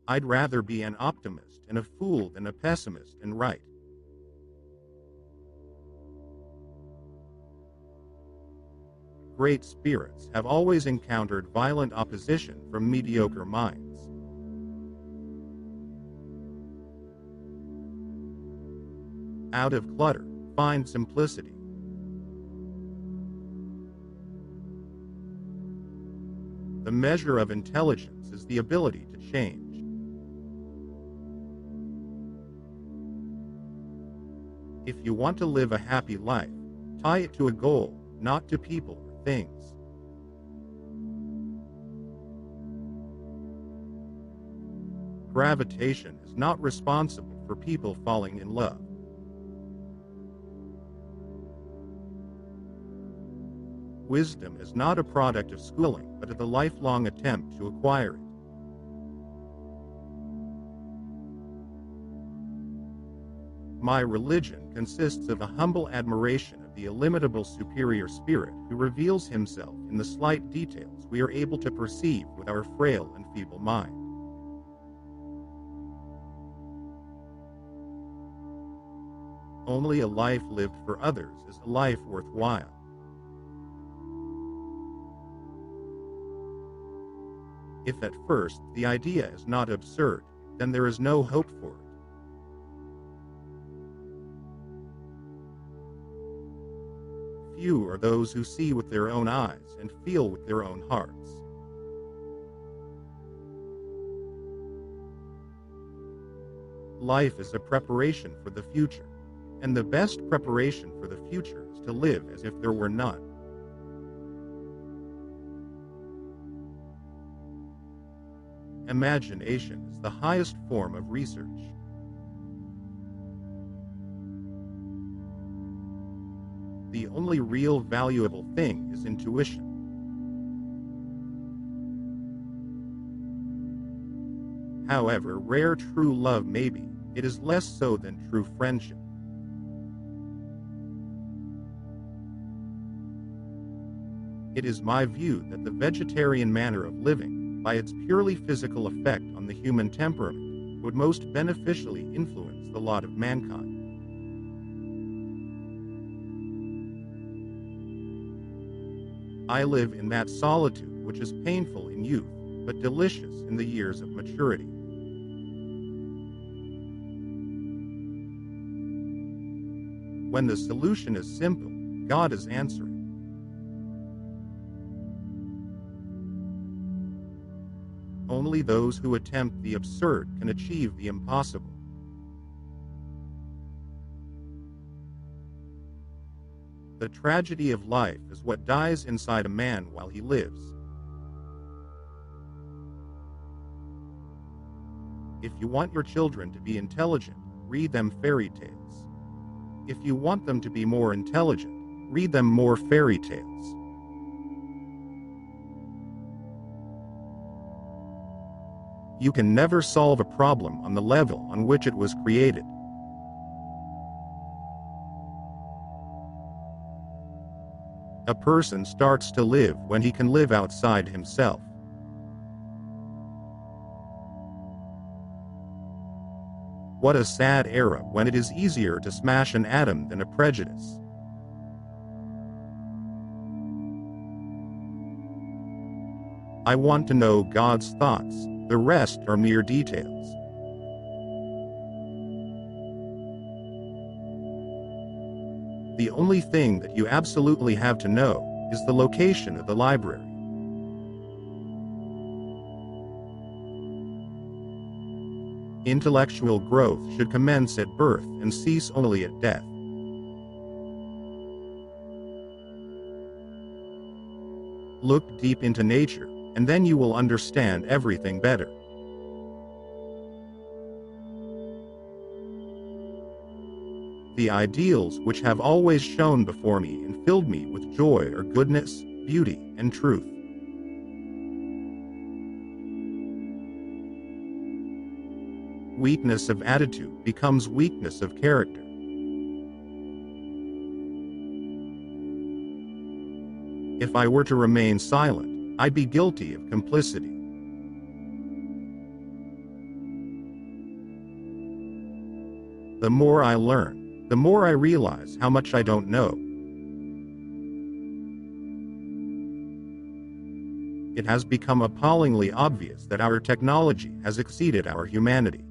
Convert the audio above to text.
I'd rather be an optimist and a fool than a pessimist and right. Great spirits have always encountered violent opposition from mediocre minds. Out of clutter, find simplicity. The measure of intelligence is the ability to change. If you want to live a happy life, tie it to a goal, not to people or things. Gravitation is not responsible for people falling in love. Wisdom is not a product of schooling, but of the lifelong attempt to acquire it. My religion consists of a humble admiration of the illimitable superior spirit who reveals himself in the slight details we are able to perceive with our frail and feeble mind. Only a life lived for others is a life worthwhile. If at first the idea is not absurd, then there is no hope for it. Few are those who see with their own eyes and feel with their own hearts. Life is a preparation for the future, and the best preparation for the future is to live as if there were none. Imagination is the highest form of research. The only real valuable thing is intuition. However rare true love may be, it is less so than true friendship. It is my view that the vegetarian manner of living, by its purely physical effect on the human temperament, would most beneficially influence the lot of mankind. I live in that solitude which is painful in youth, but delicious in the years of maturity. When the solution is simple, God is answering. Only those who attempt the absurd can achieve the impossible. The tragedy of life is what dies inside a man while he lives. If you want your children to be intelligent, read them fairy tales. If you want them to be more intelligent, read them more fairy tales. You can never solve a problem on the level on which it was created. A person starts to live when he can live outside himself. What a sad era when it is easier to smash an atom than a prejudice. I want to know God's thoughts, the rest are mere details. The only thing that you absolutely have to know is the location of the library. Intellectual growth should commence at birth and cease only at death. Look deep into nature, and then you will understand everything better. The ideals which have always shone before me and filled me with joy are goodness, beauty, and truth. Weakness of attitude becomes weakness of character. If I were to remain silent, I'd be guilty of complicity. The more I learn, the more I realize how much I don't know. It has become appallingly obvious that our technology has exceeded our humanity.